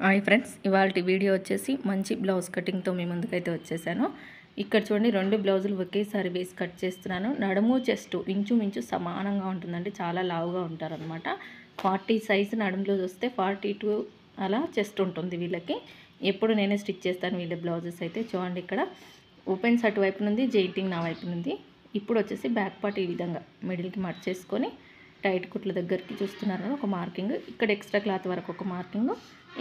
Hi friends, ఇవాల్టి video వచ్చేసి మంచి బ్లౌజ్ కటింగ్తో మీ ముందుకైతే వచ్చేసాను. ఇక్కడ చూడండి, 2 బ్లౌజులు ఒకేసారి వేసి కట్ చేస్తున్నాను. నడుము చెస్ట్ ఇంచుమించు సమానంగా ఉంటుందండి, చాలా లావుగా ఉంటారనమాట. 40 సైజు నడుము బ్లౌజ్ వస్తే 42 అలా చెస్ట్ ఉంటుంది వీళ్ళకి. ఎప్పుడు నేనే స్టిచ్ చేస్తాను వీళ్ళ బ్లౌజెస్ అయితే. చూడండి, ఇక్కడ ఓపెన్స్ అటువైపు నుండి, జెయింటింగ్ నా వైపు నుండి. ఇప్పుడు వచ్చేసి బ్యాక్ పార్ట్ ఈ విధంగా మిడిల్కి మర్చేసుకొని టైట్ కుట్ల దగ్గరికి చూస్తున్నారు కదా, ఒక మార్కింగ్. ఇక్కడ ఎక్స్ట్రా క్లాత్ వరకు ఒక మార్కింగ్,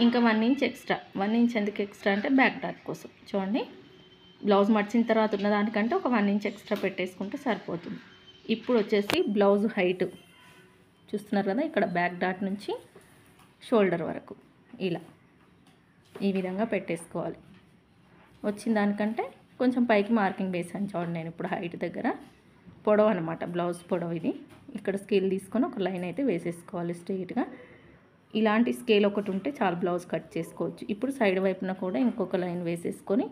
ఇంకా 1 ఇంచ్ ఎక్స్ట్రా. 1 ఇంచ్ ఎందుకు ఎక్స్ట్రా అంటే బ్యాక్ డాట్ కోసం. చూడండి, బ్లౌజ్ మర్చిన తర్వాత ఉన్న దానికంటే ఒక 1 ఇంచ్ ఎక్స్ట్రా పెట్టేసుకుంటే సరిపోతుంది. ఇప్పుడు వచ్చేసి బ్లౌజ్ హైట్ చూస్తున్నారు కదా, ఇక్కడ బ్యాక్ డాట్ నుంచి షోల్డర్ వరకు ఇలా ఈ విధంగా పెట్టేసుకోవాలి. వచ్చిన దానికంటే కొంచెం పైకి మార్కింగ్ వేసాను. చూడండి, నేను ఇప్పుడు హైట్ దగ్గర పొడవు అనమాట, బ్లౌజ్ పొడవు ఇది. ఇక్కడ స్కేల్ తీసుకొని ఒక లైన్ అయితే వేసేసుకోవాలి స్ట్రెయిట్గా. ఇలాంటి స్కేల్ ఒకటి ఉంటే చాలా బ్లౌజ్ కట్ చేసుకోవచ్చు. ఇప్పుడు సైడ్ వైపున కూడా ఇంకొక లైన్ వేసేసుకొని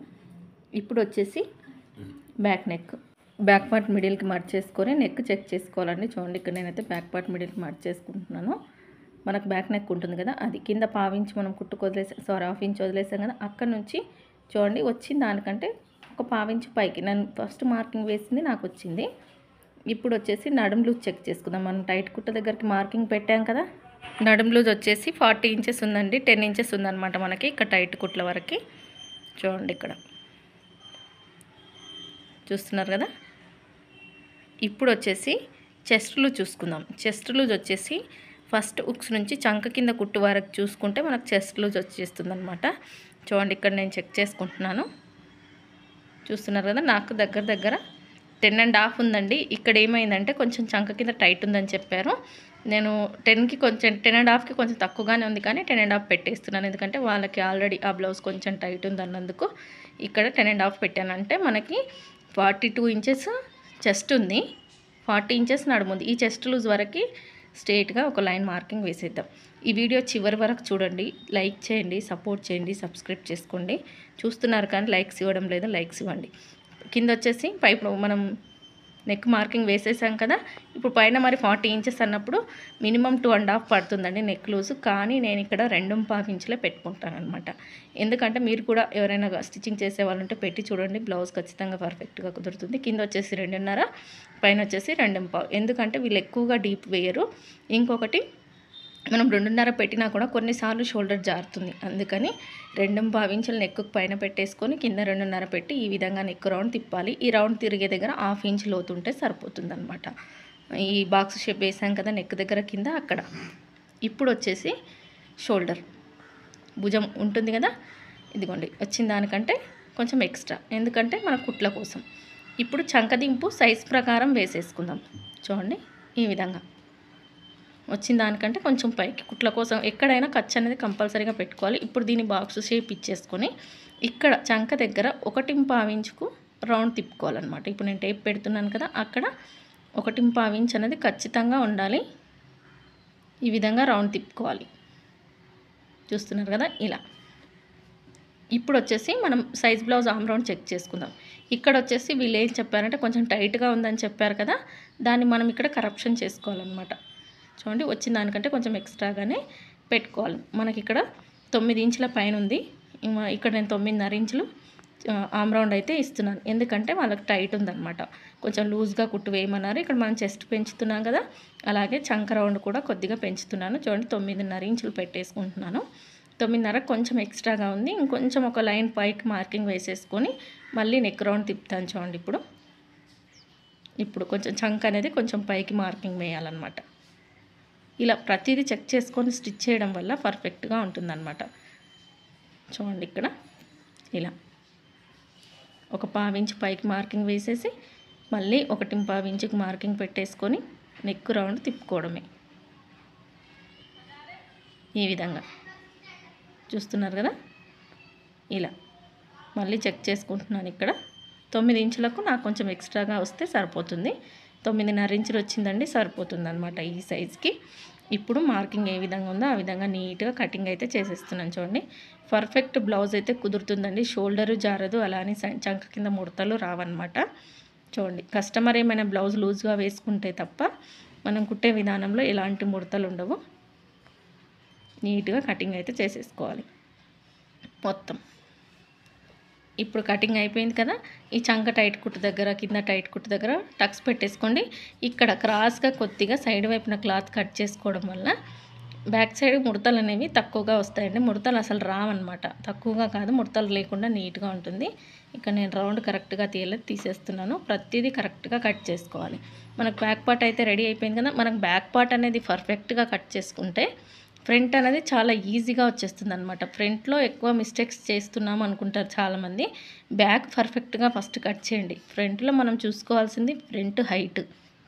ఇప్పుడు వచ్చేసి బ్యాక్ పార్ట్ మిడిల్కి మార్చ్ చేసుకొని నెక్ చెక్ చేసుకోవాలండి. చూడండి, ఇక్కడ నేనైతే బ్యాక్ పార్ట్ మిడిల్కి మార్చ్ చేసుకుంటున్నాను. మనకు బ్యాక్ నెక్ ఉంటుంది కదా, అది కింద పావించి మనం కుట్టుకు వదిలేసాం, హాఫ్ ఇంచ్ వదిలేసాం కదా, అక్కడ నుంచి చూడండి వచ్చిన దానికంటే ఒక పావించి పైకి నేను ఫస్ట్ మార్కింగ్ వేసింది నాకు వచ్చింది. ఇప్పుడు వచ్చేసి నడుము లూజ్ చెక్ చేసుకుందాం. మనం టైట్ కుట్ట దగ్గరికి మార్కింగ్ పెట్టాం కదా, నడుము లూజ్ వచ్చేసి 40 ఇంచెస్ ఉందండి, 10 ఇంచెస్ ఉందన్నమాట మనకి ఇక్కడ టైట్ కుట్ల వరకు. చూడండి, ఇక్కడ చూస్తున్నారు కదా. ఇప్పుడు వచ్చేసి చెస్ట్ లూజ్ చూసుకుందాం. చెస్ట్ లూజ్ వచ్చేసి ఫస్ట్ ఉక్స్ నుంచి చంక కింద కుట్టు వరకు చూసుకుంటే మనకు చెస్ట్ లూజ్ వచ్చేస్తుంది అనమాట. చూడండి, ఇక్కడ నేను చెక్ చేసుకుంటున్నాను. చూస్తున్నారు కదా, నాకు దగ్గర 10.5 ఉందండి. ఇక్కడ ఏమైందంటే కొంచెం చంక కింద టైట్ ఉందని చెప్పారు. నేను 10కి కొంచెం 10.5కి కొంచెం తక్కువగానే ఉంది, కానీ 10.5 పెట్టేస్తున్నాను. ఎందుకంటే వాళ్ళకి ఆల్రెడీ ఆ బ్లౌజ్ కొంచెం టైట్ ఉంది అన్నందుకు ఇక్కడ 10.5 పెట్టానంటే మనకి 42 ఇంచెస్ చెస్ట్ ఉంది, 40 ఇంచెస్ నడుముంది. ఈ చెస్ట్ లూజ్ వరకు స్ట్రైట్గా ఒక లైన్ మార్కింగ్ వేసేద్దాం. ఈ వీడియో చివరి వరకు చూడండి, లైక్ చేయండి, సపోర్ట్ చేయండి, సబ్స్క్రైబ్ చేసుకోండి. చూస్తున్నారు కానీ లైక్స్ ఇవ్వడం లేదు, లైక్స్ ఇవ్వండి. కింద వచ్చేసి పైపు మనం నెక్ మార్కింగ్ వేసేసాం కదా, ఇప్పుడు పైన మరి 40 ఇంచెస్ అన్నప్పుడు మినిమం 2.5 పడుతుందండి నెక్ లూజ్. కానీ నేను ఇక్కడ 2.5 ఇంచులే పెట్టుకుంటాను అనమాట. ఎందుకంటే మీరు కూడా ఎవరైనా స్టిచ్చింగ్ చేసే వాళ్ళు ఉంటే పెట్టి చూడండి, బ్లౌజ్ ఖచ్చితంగా పర్ఫెక్ట్గా కుదురుతుంది. కింద వచ్చేసి 2.5, పైన వచ్చేసి 2.5. ఎందుకంటే వీళ్ళు ఎక్కువగా డీప్ వేయరు. ఇంకొకటి, మనం 2.5 పెట్టినా కూడా కొన్నిసార్లు షోల్డర్ జారుతుంది. అందుకని 2.5 ఇంచులు నెక్కు పైన పెట్టేసుకొని కింద 2.5 పెట్టి ఈ విధంగా నెక్ రౌండ్ తిప్పాలి. ఈ రౌండ్ తిరిగే దగ్గర 1/2 ఇంచ్ లోతు ఉంటే సరిపోతుంది అనమాట. ఈ బాక్స్ షేప్ వేసాం కదా నెక్ దగ్గర కింద అక్కడ. ఇప్పుడు వచ్చేసి షోల్డర్ భుజం ఉంటుంది కదా, ఇదిగోండి వచ్చిన దానికంటే కొంచెం ఎక్స్ట్రా, ఎందుకంటే మన కుట్ల కోసం. ఇప్పుడు చంకదింపు సైజ్ ప్రకారం వేసేసుకుందాం. చూడండి, ఈ విధంగా వచ్చిన దానికంటే కొంచెం పైకి కుట్ల కోసం ఎక్కడైనా ఖర్చు అనేది కంపల్సరీగా పెట్టుకోవాలి. ఇప్పుడు దీన్ని బాక్స్ షేప్ ఇచ్చేసుకొని ఇక్కడ చంక దగ్గర 1.5 ఇంచుకు రౌండ్ తిప్పుకోవాలన్నమాట. ఇప్పుడు నేను టేప్ పెడుతున్నాను కదా, అక్కడ 1.5 ఇంచ్ అనేది ఖచ్చితంగా ఉండాలి. ఈ విధంగా రౌండ్ తిప్పుకోవాలి. చూస్తున్నారు కదా, ఇలా. ఇప్పుడు వచ్చేసి మనం size blouse arm round check చేసుకుందాం. ఇక్కడ వచ్చేసి వీళ్ళు ఏం చెప్పారంటే కొంచెం టైట్గా ఉందని చెప్పారు కదా, దాన్ని మనం ఇక్కడ కరప్షన్ చేసుకోవాలన్నమాట. చూడండి, వచ్చిన దానికంటే కొంచెం ఎక్స్ట్రాగానే పెట్టుకోవాలి. మనకి ఇక్కడ 9 ఇంచుల పైన ఉంది, ఇక్కడ నేను 9.5 ఇంచులు ఆమ్ రౌండ్ అయితే ఇస్తున్నాను. ఎందుకంటే వాళ్ళకి టైట్ ఉందన్నమాట, కొంచెం లూజ్గా కుట్టు వేయమన్నారు. ఇక్కడ మనం చెస్ట్ పెంచుతున్నాం కదా, అలాగే చంక రౌండ్ కూడా కొద్దిగా పెంచుతున్నాను. చూడండి, 9.5 ఇంచులు పెట్టేసుకుంటున్నాను. 9.5 కొంచెం ఎక్స్ట్రాగా ఉంది. ఇంకొంచెం ఒక లైన్ పైకి మార్కింగ్ వేసేసుకొని మళ్ళీ నెక్ రౌండ్ తిప్పుతాను. చూడండి, ఇప్పుడు కొంచెం చంక అనేది కొంచెం పైకి మార్కింగ్ వేయాలన్నమాట. ఇలా ప్రతిదీ చెక్ చేసుకొని స్టిచ్ చేయడం వల్ల పర్ఫెక్ట్గా ఉంటుందన్నమాట. చూడండి, ఇక్కడ ఇలా ఒక 1/2 ఇంచ్ పైకి మార్కింగ్ వేసేసి మళ్ళీ 1.5 ఇంచుకి మార్కింగ్ పెట్టేసుకొని నెక్ రౌండ్ తిప్పుకోవడమే. ఈ విధంగా చూస్తున్నారు కదా, ఇలా మళ్ళీ చెక్ చేసుకుంటున్నాను. ఇక్కడ 9 ఇంచులకు నాకు కొంచెం ఎక్స్ట్రాగా వస్తే సరిపోతుంది. 9.5 ఇంచులు వచ్చిందండి, సరిపోతుంది అనమాట ఈ సైజ్కి. ఇప్పుడు మార్కింగ్ ఏ విధంగా ఉందో ఆ విధంగా నీట్గా కటింగ్ అయితే చేసేస్తున్నాను. చూడండి, పర్ఫెక్ట్ బ్లౌజ్ అయితే కుదురుతుందండి. షోల్డరు జారదు, అలానే చంక కింద ముడతలు రావన్నమాట. చూడండి, కస్టమర్ ఏమైనా బ్లౌజ్ లూజ్గా వేసుకుంటే తప్ప మనం కుట్టే విధానంలో ఎలాంటి ముడతలు ఉండవు. నీట్గా కటింగ్ అయితే చేసేసుకోవాలి. మొత్తం. ఇప్పుడు కటింగ్ అయిపోయింది కదా, ఈ చంక టైట్ కుట్టు దగ్గర, కింద టైట్ కుట్టు దగ్గర టక్స్ పెట్టేసుకోండి. ఇక్కడ క్రాస్గా కొద్దిగా సైడ్ వైపున క్లాత్ కట్ చేసుకోవడం వల్ల బ్యాక్ సైడ్ ముడతలు అనేవి తక్కువగా వస్తాయండి. ముడతలు అసలు రావన్నమాట. తక్కువగా కాదు, ముడతలు లేకుండా నీట్గా ఉంటుంది. ఇక్కడ నేను రౌండ్ కరెక్ట్గా తీసేస్తున్నాను. ప్రతిదీ కరెక్ట్గా కట్ చేసుకోవాలి. మనకు బ్యాక్ పార్ట్ అయితే రెడీ అయిపోయింది కదా, మనకు బ్యాక్ పార్ట్ అనేది పర్ఫెక్ట్గా కట్ చేసుకుంటే ఫ్రంట్ అనేది చాలా ఈజీగా వచ్చేస్తుంది అనమాట. ఫ్రంట్లో ఎక్కువ మిస్టేక్స్ చేస్తున్నాం అనుకుంటారు చాలామంది. బ్యాక్ పర్ఫెక్ట్గా ఫస్ట్ కట్ చేయండి. ఫ్రంట్లో మనం చూసుకోవాల్సింది ఫ్రంట్ హైట్,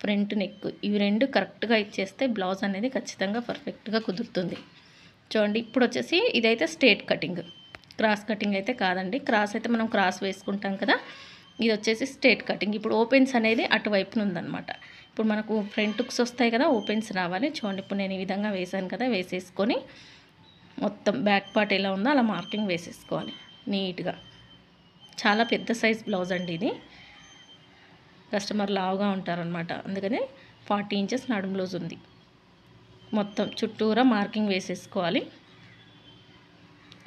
ఫ్రంట్ నెక్, ఇవి రెండు కరెక్ట్గా ఇచ్చేస్తే బ్లౌజ్ అనేది ఖచ్చితంగా పర్ఫెక్ట్గా కుదురుతుంది. చూడండి, ఇప్పుడు వచ్చేసి ఇదైతే స్ట్రేట్ కటింగ్, క్రాస్ కటింగ్ అయితే కాదండి. క్రాస్ అయితే మనం క్రాస్ వేసుకుంటాం కదా, ఇది వచ్చేసి స్ట్రేట్ కటింగ్. ఇప్పుడు ఓపెన్స్ అనేది అటువైపున ఉందన్నమాట. ఇప్పుడు మనకు ఫ్రంట్ హుక్స్ వస్తాయి కదా, ఓపెన్స్ రావాలి. చూడండి, ఇప్పుడు నేను ఈ విధంగా వేసాను కదా, వేసేసుకొని మొత్తం బ్యాక్ పార్ట్ ఎలా ఉందో అలా మార్కింగ్ వేసేసుకోవాలి నీట్గా. చాలా పెద్ద సైజ్ బ్లౌజ్ అండి ఇది. కస్టమర్ లావుగా ఉంటారనమాట, అందుకని 40 ఇంచెస్ నడుము బ్లౌజ్ ఉంది. మొత్తం చుట్టూరా మార్కింగ్ వేసేసుకోవాలి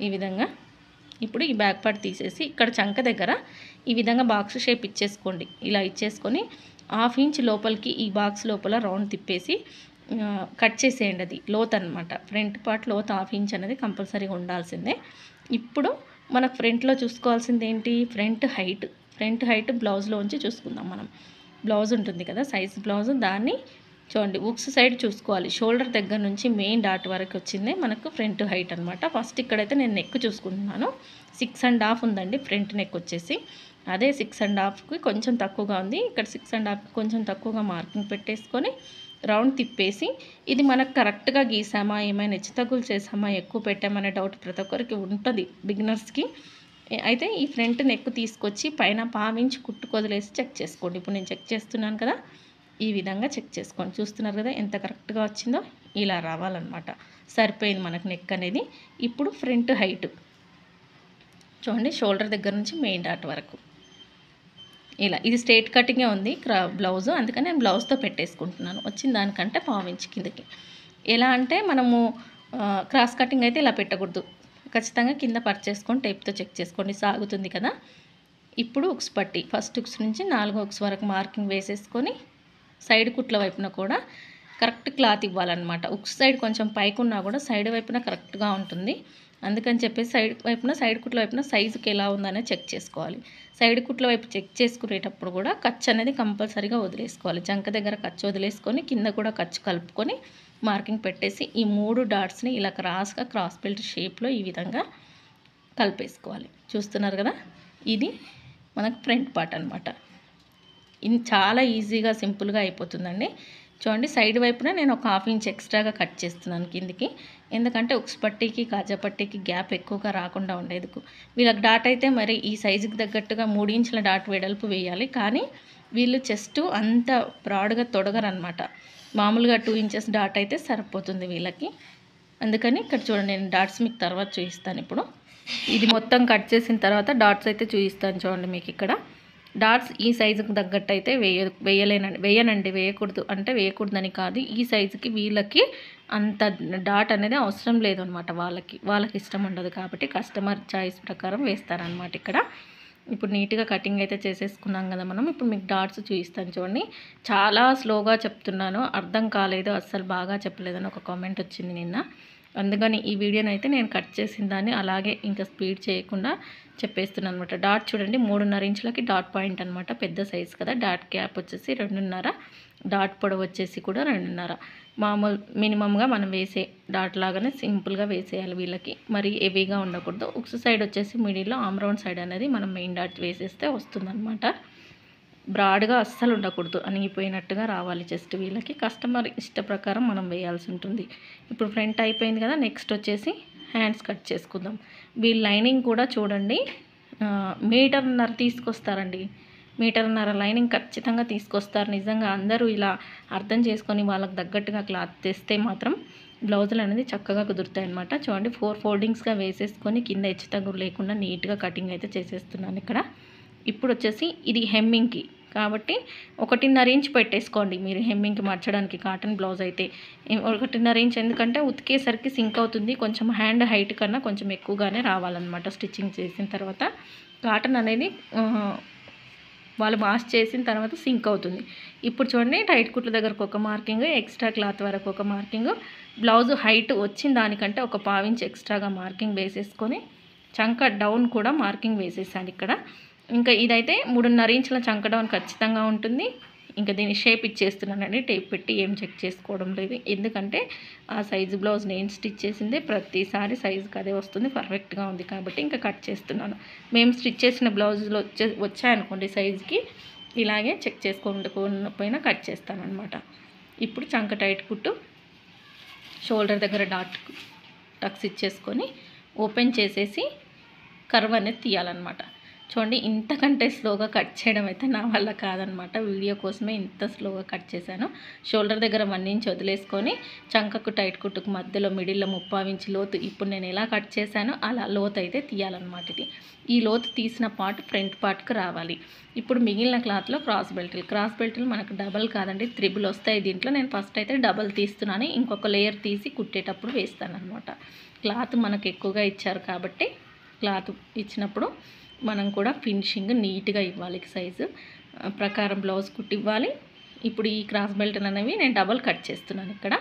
ఈ విధంగా. ఇప్పుడు ఈ బ్యాక్ పార్ట్ తీసేసి ఇక్కడ చంక దగ్గర ఈ విధంగా బాక్స్ షేప్ ఇచ్చేసుకోండి. ఇలా ఇచ్చేసుకొని 1/2 ఇంచ్ లోపలికి ఈ బాక్స్ లోపల రౌండ్ తిప్పేసి కట్ చేసేయండి. అది లోత్ అనమాట. ఫ్రంట్ పార్ట్ లోత్ 1/2 ఇంచ్ అనేది కంపల్సరీగా ఉండాల్సిందే. ఇప్పుడు మనకు ఫ్రంట్లో చూసుకోవాల్సింది ఏంటి, ఫ్రంట్ హైట్. ఫ్రంట్ హైట్ బ్లౌజ్లోంచి చూసుకుందాం మనం. బ్లౌజ్ ఉంటుంది కదా, సైజ్ బ్లౌజ్, దాన్ని చూడండి ఉక్స్ సైడ్ చూసుకోవాలి. షోల్డర్ దగ్గర నుంచి మెయిన్ డాట్ వరకు వచ్చిందే మనకు ఫ్రంట్ హైట్ అనమాట. ఫస్ట్ ఇక్కడైతే నేను నెక్ చూసుకుంటున్నాను. 6.5 ఉందండి ఫ్రంట్ నెక్ వచ్చేసి. అదే 6.5కి కొంచెం తక్కువగా ఉంది. ఇక్కడ 6.5కి కొంచెం తక్కువగా మార్కింగ్ పెట్టేసుకొని రౌండ్ తిప్పేసి, ఇది మనకు కరెక్ట్గా గీసామా, ఏమైనా హెచ్చుతగ్గులు చేసామా, ఎక్కువ పెట్టామనే డౌట్ ప్రతి ఒక్కరికి ఉంటుంది బిగినర్స్కి. అయితే ఈ ఫ్రంట్ నెక్ తీసుకొచ్చి పైన 1/2 ఇంచ్ కుట్టు వదిలేసి చెక్ చేసుకోండి. ఇప్పుడు నేను చెక్ చేస్తున్నాను కదా, ఈ విధంగా చెక్ చేసుకోండి. చూస్తున్నారు కదా ఎంత కరెక్ట్గా వచ్చిందో, ఇలా రావాలన్నమాట. సరిపోయింది మనకు నెక్ అనేది. ఇప్పుడు ఫ్రంట్ హైట్ చూడండి, షోల్డర్ దగ్గర నుంచి మెయిన్ డాట్ వరకు ఇలా. ఇది స్ట్రైట్ కటింగే ఉంది బ్లౌజ్, అందుకని నేను బ్లౌజ్తో పెట్టేసుకుంటున్నాను. వచ్చిన దానికంటే 1/2 ఇంచ్ కిందకి. ఎలా అంటే మనము క్రాస్ కటింగ్ అయితే ఇలా పెట్టకూడదు. ఖచ్చితంగా కింద పర్చేసుకొని టేప్తో చెక్ చేసుకోండి, సాగుతుంది కదా. ఇప్పుడు ఉక్స్ పట్టి ఫస్ట్ ఉక్స్ నుంచి 4వ ఉక్స్ వరకు మార్కింగ్ వేసేసుకొని సైడ్ కుట్ల వైపున కూడా కరెక్ట్ క్లాత్ ఇవ్వాలన్నమాట. ఉక్స్ సైడ్ కొంచెం పైకి ఉన్నా కూడా సైడ్ వైపున కరెక్ట్గా ఉంటుంది. అందుకని చెప్పేసి సైడ్ కుట్ల వైపున సైజుకి ఎలా ఉందనేది చెక్ చేసుకోవాలి. సైడ్ కుట్ల వైపు చెక్ చేసుకునేటప్పుడు కూడా ఖర్చు అనేది కంపల్సరీగా వదిలేసుకోవాలి. చంక దగ్గర ఖర్చు వదిలేసుకొని కింద కూడా ఖర్చు కలుపుకొని మార్కింగ్ పెట్టేసి ఈ 3 డాట్స్ని ఇలా క్రాస్గా క్రాస్ బెల్ట్ షేప్లో ఈ విధంగా కలిపేసుకోవాలి. చూస్తున్నారు కదా, ఇది మనకు ఫ్రంట్ పార్ట్ అనమాట. ఇది చాలా ఈజీగా సింపుల్గా అయిపోతుందండి. చూడండి, సైడ్ వైపున నేను ఒక 1/2 ఇంచ్ ఎక్స్ట్రాగా కట్ చేస్తున్నాను కిందికి. ఎందుకంటే ఉక్స్ పట్టీకి కాజా పట్టీకి గ్యాప్ ఎక్కువగా రాకుండా ఉండేందుకు. వీళ్ళకి డాట్ అయితే మరి ఈ సైజుకి తగ్గట్టుగా 3 ఇంచుల డాట్ వెడల్పు వేయాలి. కానీ వీళ్ళు చెస్ట్ అంత బ్రాడ్గా తొడగరనమాట. మామూలుగా 2 ఇంచెస్ డాట్ అయితే సరిపోతుంది వీళ్ళకి. అందుకని ఇక్కడ చూడండి, నేను డాట్స్ మీకు తర్వాత చూపిస్తాను. ఇప్పుడు ఇది మొత్తం కట్ చేసిన తర్వాత డాట్స్ అయితే చూపిస్తాను. చూడండి, మీకు ఇక్కడ డాట్స్ ఈ సైజుకి తగ్గట్టు అయితే వేయకూడదు అంటే వేయకూడదని కాదు, ఈ సైజుకి వీళ్ళకి అంత డాట్ అనేది అవసరం లేదనమాట. వాళ్ళకి ఇష్టం ఉండదు కాబట్టి కస్టమర్ చాయిస్ ప్రకారం వేస్తారనమాట ఇక్కడ. ఇప్పుడు నీట్గా కటింగ్ అయితే చేసేసుకున్నాం కదా మనం. ఇప్పుడు మీకు డాట్స్ చూపిస్తాను చూడండి. చాలా స్లోగా చెప్తున్నాను, అర్థం కాలేదు, అస్సలు బాగా చెప్పలేదని ఒక కామెంట్ వచ్చింది నిన్న. అందుకని ఈ వీడియోని అయితే నేను కట్ చేసిన దాన్ని అలాగే ఇంకా స్పీడ్ చేయకుండా చెప్పేస్తున్నాను అనమాట. డాట్ చూడండి, 3.5 ఇంచులకి డాట్ పాయింట్ అనమాట. పెద్ద సైజు కదా. డాట్ క్యాప్ వచ్చేసి 2.5, డాట్ పొడవు వచ్చేసి కూడా 2.5. మామూలు మినిమంగా మనం వేసే డాట్ లాగానే సింపుల్గా వేసేయాలి వీళ్ళకి. మరి హెవీగా ఉండకూడదు. ఉక్స్ సైడ్ వచ్చేసి మిడిల్లో ఆమ్ రౌండ్ సైడ్ అనేది మనం మెయిన్ డాట్ వేసేస్తే వస్తుందన్నమాట. బ్రాడ్గా అస్సలు ఉండకూడదు, అణిగిపోయినట్టుగా రావాలి చెస్ట్ వీళ్ళకి. కస్టమర్ ఇష్ట ప్రకారం మనం వేయాల్సి ఉంటుంది. ఇప్పుడు ఫ్రంట్ అయిపోయింది కదా, నెక్స్ట్ వచ్చేసి హ్యాండ్స్ కట్ చేసుకుందాం. వీళ్ళ లైనింగ్ కూడా చూడండి 1.5 మీటర్ తీసుకొస్తారండి. 1.5 మీటర్ లైనింగ్ ఖచ్చితంగా తీసుకొస్తారు. నిజంగా అందరూ ఇలా అర్థం చేసుకొని వాళ్ళకి తగ్గట్టుగా క్లాత్ తెస్తే మాత్రం బ్లౌజులు అనేది చక్కగా కుదురుతాయి అన్నమాట. చూడండి, 4 ఫోల్డింగ్స్గా వేసేసుకొని కింద హెచ్చు తగ్గులు లేకుండా నీట్గా కటింగ్ అయితే చేసేస్తున్నాను ఇక్కడ. ఇప్పుడు వచ్చేసి ఇది హెమ్మింగ్కి కాబట్టి 1.5 ఇంచ్ పెట్టేసుకోండి మీరు హెమ్మింగ్కి మార్చడానికి. కాటన్ బ్లౌజ్ అయితే 1.5 ఇంచ్, ఎందుకంటే ఉతికేసరికి సింక్ అవుతుంది. కొంచెం హ్యాండ్ హైట్ కన్నా కొంచెం ఎక్కువగానే రావాలన్నమాట స్టిచ్చింగ్ చేసిన తర్వాత. కాటన్ అనేది వాళ్ళు వాష్ చేసిన తర్వాత సింక్ అవుతుంది. ఇప్పుడు చూడండి, టైట్ కుట్ల దగ్గరకు ఒక మార్కింగ్, ఎక్స్ట్రా క్లాత్ వరకు ఒక మార్కింగ్, బ్లౌజ్ హైట్ వచ్చిన దానికంటే ఒక 1/4 ఇంచ్ ఎక్స్ట్రాగా మార్కింగ్ వేసేసుకొని చంక డౌన్ కూడా మార్కింగ్ వేసేసాను ఇక్కడ. ఇంకా ఇదైతే 3.5 ఇంచుల చంక డౌన్ ఖచ్చితంగా ఉంటుంది. ఇంకా దీన్ని షేప్ ఇచ్చేస్తున్నానండి, టేప్ పెట్టి ఏం చెక్ చేసుకోవడం లేదు. ఎందుకంటే ఆ సైజు బ్లౌజ్ నేను స్టిచ్ చేసిందే, ప్రతిసారి సైజుకి అదే వస్తుంది, పర్ఫెక్ట్గా ఉంది కాబట్టి ఇంకా కట్ చేస్తున్నాను. మేము స్టిచ్ చేసిన బ్లౌజులు వచ్చాయనుకోండి సైజుకి, ఇలాగే చెక్ చేసుకోకపోయినా కట్ చేస్తాను అనమాట. ఇప్పుడు చంక టైట్ కుట్టు, షోల్డర్ దగ్గర టక్స్ ఇచ్చేసుకొని ఓపెన్ చేసేసి కర్వ్ అనేది తీయాలన్నమాట. చూడండి, ఇంతకంటే స్లోగా కట్ చేయడం అయితే నా వల్ల కాదనమాట. వీడియో కోసమే ఇంత స్లోగా కట్ చేశాను. షోల్డర్ దగ్గర 1 ఇంచ్ వదిలేసుకొని చంకకు టైట్ కుట్టుకు మధ్యలో మిడిల్లో 3/4 ఇంచ్ లోతు, ఇప్పుడు నేను ఎలా కట్ చేశానో అలా లోతు అయితే తీయాలన్నమాట. ఈ లోతు తీసిన పార్ట్ ఫ్రంట్ పార్ట్కి రావాలి. ఇప్పుడు మిగిలిన క్లాత్లో క్రాస్ బెల్ట్లు మనకు డబల్ కాదండి, 3 వస్తాయి దీంట్లో. నేను ఫస్ట్ అయితే డబల్ తీస్తున్నాను, ఇంకొక లేయర్ తీసి కుట్టేటప్పుడు వేస్తాను అనమాట. క్లాత్ మనకు ఎక్కువగా ఇచ్చారు కాబట్టి క్లాత్ ఇచ్చినప్పుడు మనం కూడా ఫినిషింగ్ నీట్గా ఇవ్వాలి, సైజు ప్రకారం బ్లౌజ్ కుట్టి ఇవ్వాలి. ఇప్పుడు ఈ క్రాస్ బెల్ట్ అనేవి నేను డబల్ కట్ చేస్తున్నాను ఇక్కడ.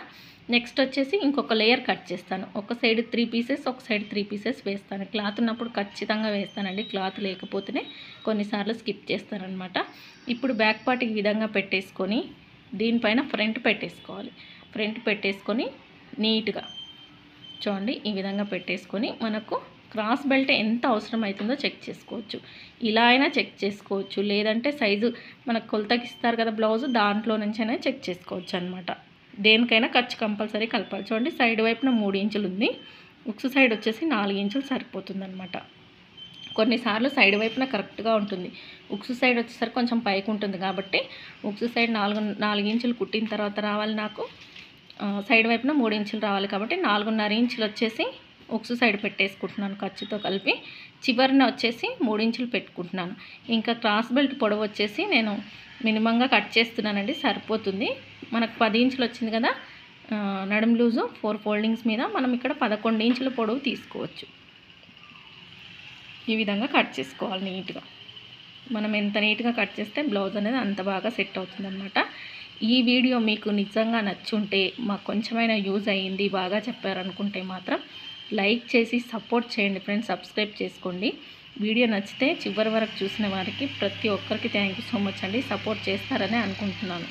నెక్స్ట్ వచ్చేసి ఇంకొక లేయర్ కట్ చేస్తాను. ఒక సైడ్ 3 పీసెస్, ఒక సైడ్ 3 పీసెస్ వేస్తాను. క్లాత్ ఉన్నప్పుడు ఖచ్చితంగా వేస్తానండి, క్లాత్ లేకపోతేనే కొన్నిసార్లు స్కిప్ చేస్తానన్నమాట. ఇప్పుడు బ్యాక్ పార్ట్ ఈ విధంగా పెట్టేసుకొని దీనిపైన ఫ్రంట్ పెట్టేసుకోవాలి. ఫ్రంట్ పెట్టేసుకొని నీట్గా చూడండి, ఈ విధంగా పెట్టేసుకొని మనకు క్రాస్ బెల్ట్ ఎంత అవసరం అవుతుందో చెక్ చేసుకోవచ్చు. ఇలా అయినా చెక్ చేసుకోవచ్చు, లేదంటే సైజు మనకు కొలతకి ఇస్తారు కదా బ్లౌజ్, దాంట్లో నుంచైనా చెక్ చేసుకోవచ్చు అనమాట. దేనికైనా ఖర్చు కంపల్సరీ కలపాలి. చూడండి, సైడ్ వైపున 3 ఇంచులు ఉంది, ఉక్సు సైడ్ వచ్చేసి 4 ఇంచులు సరిపోతుంది అనమాట. కొన్నిసార్లు సైడ్ వైపున కరెక్ట్గా ఉంటుంది, ఉక్సు సైడ్ వచ్చేసరికి కొంచెం పైకి ఉంటుంది కాబట్టి ఉక్సు సైడ్ 4 ఇంచులు కుట్టిన తర్వాత రావాలి నాకు, సైడ్ వైపున 3 ఇంచులు రావాలి కాబట్టి 4.5 ఇంచులు వచ్చేసి ఉక్సు సైడ్ పెట్టేసుకుంటున్నాను ఖర్చుతో కలిపి. చివరిన వచ్చేసి 3 ఇంచులు పెట్టుకుంటున్నాను. ఇంకా క్రాస్ బెల్ట్ పొడవు వచ్చేసి నేను మినిమంగా కట్ చేస్తున్నానండి, సరిపోతుంది. మనకు 10 ఇంచులు వచ్చింది కదా నడుము లూజు, 4 ఫోల్డింగ్స్ మీద మనం ఇక్కడ 11 ఇంచుల పొడవు తీసుకోవచ్చు. ఈ విధంగా కట్ చేసుకోవాలి నీట్గా. మనం ఎంత నీట్గా కట్ చేస్తే బ్లౌజ్ అనేది అంత బాగా సెట్ అవుతుందన్నమాట. ఈ వీడియో మీకు నిజంగా నచ్చుంటే, మాకు కొంచెమైనా యూజ్ అయ్యింది, బాగా చెప్పారనుకుంటే మాత్రం లైక్ చేసి సపోర్ట్ చేయండి ఫ్రెండ్స్, సబ్స్క్రైబ్ చేసుకోండి. వీడియో నచ్చితే చివరి వరకు చూసిన వారికి ప్రతి ఒక్కరికి థ్యాంక్ యూ సో మచ్ అండి, సపోర్ట్ చేస్తారని అనుకుంటున్నాను.